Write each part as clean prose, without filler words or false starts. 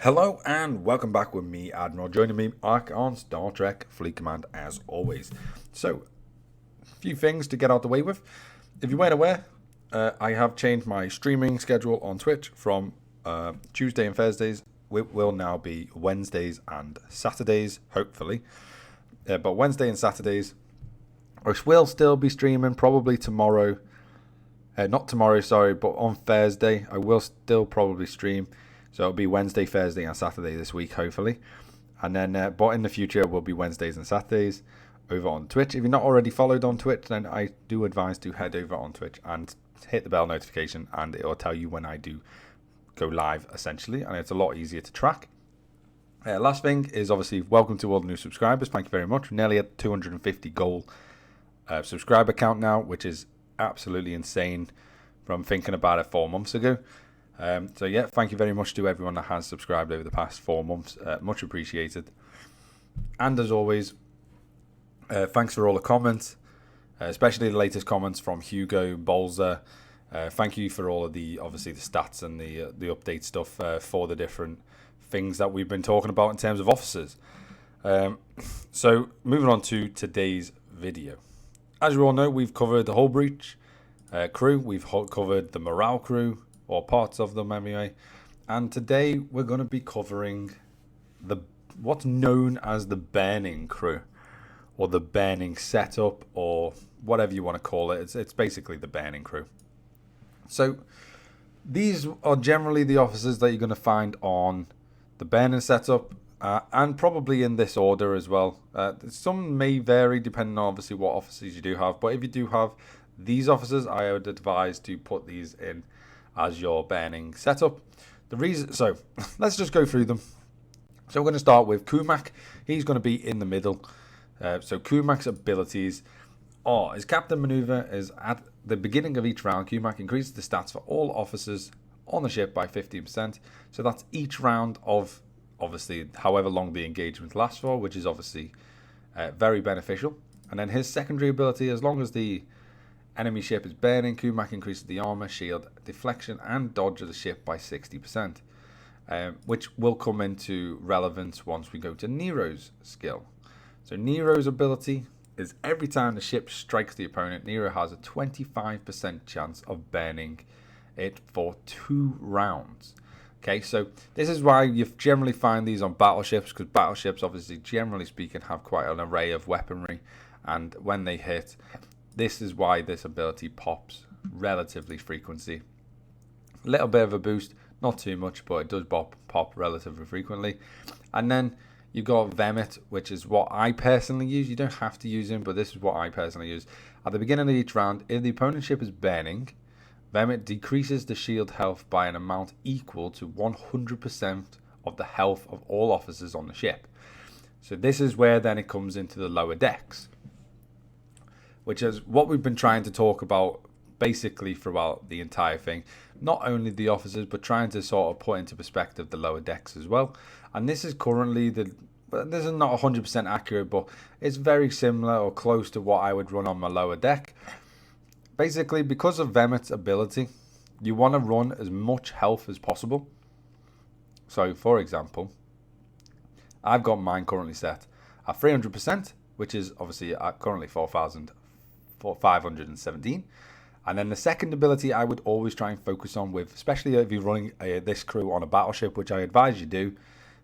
Hello and welcome back with me, Admiral. Joining me back on Star Trek Fleet Command as always. So, a few things to get out the way with. If you weren't aware, I have changed my streaming schedule on Twitch from Tuesday and Thursdays. It will now be Wednesdays and Saturdays, hopefully. But Wednesday and Saturdays, I will still be streaming probably tomorrow. Not tomorrow, sorry, but on Thursday. I will still probably stream. So it'll be Wednesday, Thursday, and Saturday this week, hopefully. And then, but in the future, it will be Wednesdays and Saturdays over on Twitch. If you're not already followed on Twitch, then I do advise to head over on Twitch and hit the bell notification, and it will tell you when I do go live, essentially. And it's a lot easier to track. Last thing is obviously welcome to all the new subscribers. Thank you very much. We're nearly at 250 goal subscriber count now, which is absolutely insane from thinking about it 4 months ago. So yeah, thank you very much to everyone that has subscribed over the past 4 months. Much appreciated. And as always, thanks for all the comments, especially the latest comments from Hugo Bolzer. Thank you for all of the stats and the update stuff for the different things that we've been talking about in terms of officers. So moving on to today's video. As you all know, we've covered the Hull Breach crew. We've covered the Morale crew, or parts of them anyway. And today we're going to be covering what's known as the Burning crew, or the Burning setup, or whatever you want to call it. It's basically the Burning crew. So these are generally the officers that you're going to find on the Burning setup, and probably in this order as well. Some may vary depending on obviously what officers you do have, but if you do have these officers, I would advise to put these in as your Burning setup. So let's just go through them. So we're going to start with Kumak. He's going to be in the middle. So Kumak's abilities are: his captain maneuver is at the beginning of each round. Kumak increases the stats for all officers on the ship by 15%. So that's each round of obviously however long the engagement lasts for, which is obviously very beneficial. And then his secondary ability, as long as the enemy ship is burning, Kumak increases the armor, shield, deflection, and dodge of the ship by 60%, which will come into relevance once we go to Nero's skill. So Nero's ability is every time the ship strikes the opponent, Nero has a 25% chance of burning it for 2 rounds. Okay, so this is why you generally find these on battleships, because battleships, obviously, generally speaking, have quite an array of weaponry, and when they hit, this is why this ability pops relatively frequently. A little bit of a boost, not too much, but it does pop relatively frequently. And then you've got Vemit, which is what I personally use. You don't have to use him, but this is what I personally use. At the beginning of each round, if the opponent's ship is burning, Vemit decreases the shield health by an amount equal to 100% of the health of all officers on the ship. So this is where then it comes into the lower decks, which is what we've been trying to talk about basically throughout the entire thing. Not only the officers, but trying to sort of put into perspective the lower decks as well. And this is currently this is not 100% accurate, but it's very similar or close to what I would run on my lower deck. Basically, because of Vemit's ability, you want to run as much health as possible. So, for example, I've got mine currently set at 300%, which is obviously at currently 4,517. And then the second ability I would always try and focus on with, especially if you're running this crew on a battleship, which I advise you do.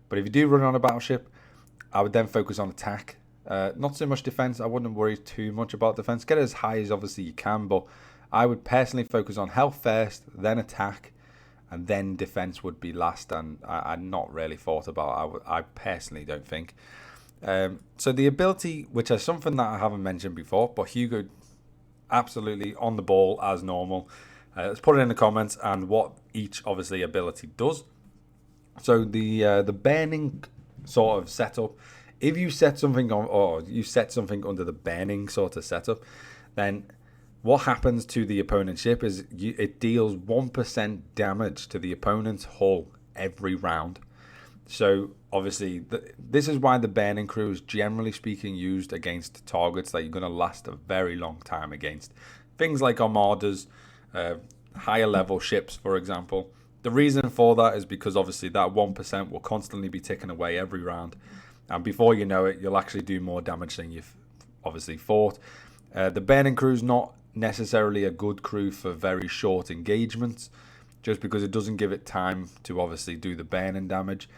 But if you do run on a battleship, I would then focus on attack. Not so much defense. I wouldn't worry too much about defense. Get it as high as obviously you can, but I would personally focus on health first, then attack, and then defense would be last. And I'm not really thought about. I personally don't think. So the ability, which is something that I haven't mentioned before, but Hugo absolutely on the ball as normal. Let's put it in the comments and what each obviously ability does. So the burning sort of setup, if you set something on, or you set something under the burning sort of setup, then what happens to the opponent's ship is it deals 1% damage to the opponent's hull every round. So obviously this is why the burning crew is generally speaking used against targets that you're going to last a very long time against. Things like armadas, higher level ships, for example. The reason for that is because obviously that 1% will constantly be ticking away every round, and before you know it, you'll actually do more damage than you've obviously fought. The burning crew is not necessarily a good crew for very short engagements, just because it doesn't give it time to obviously do the burning damage.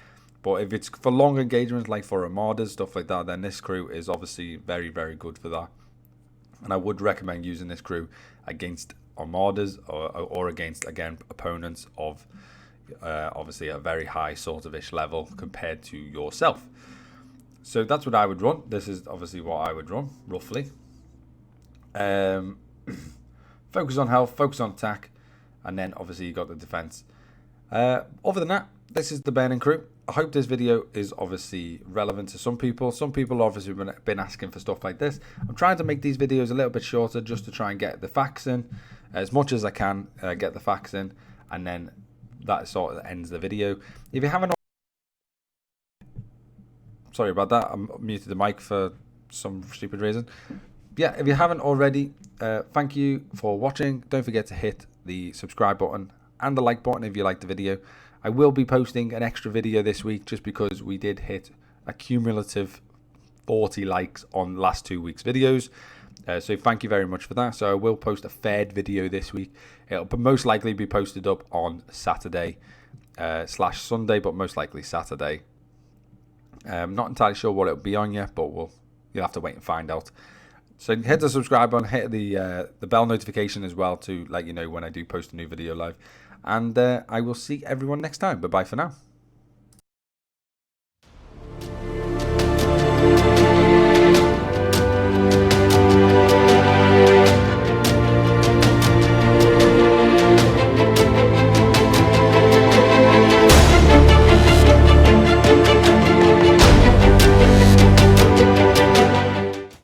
But if it's for long engagements, like for armadas, stuff like that, then this crew is obviously very, very good for that. And I would recommend using this crew against armadas or against, again, opponents of obviously a very high sort of ish level compared to yourself. So that's what I would run. This is obviously what I would run, roughly. Focus on health, focus on attack, and then obviously you got the defense. Other than that, this is the burning crew. I hope this video is obviously relevant to some people. Some people obviously been asking for stuff like this. I'm trying to make these videos a little bit shorter just to try and get the facts in as much as I can, get the facts in, and then that sort of ends the video. If you haven't, sorry about that, I muted the mic for some stupid reason. Yeah, if you haven't already, thank you for watching. Don't forget to hit the subscribe button and the like button if you liked the video. I will be posting an extra video this week just because we did hit a cumulative 40 likes on last 2 weeks' videos. So thank you very much for that. So I will post a third video this week. It'll most likely be posted up on Saturday / Sunday, but most likely Saturday. Not entirely sure what it'll be on yet, but you'll have to wait and find out. So hit the subscribe button, hit the bell notification as well to let you know when I do post a new video live. And I will see everyone next time. Bye-bye for now.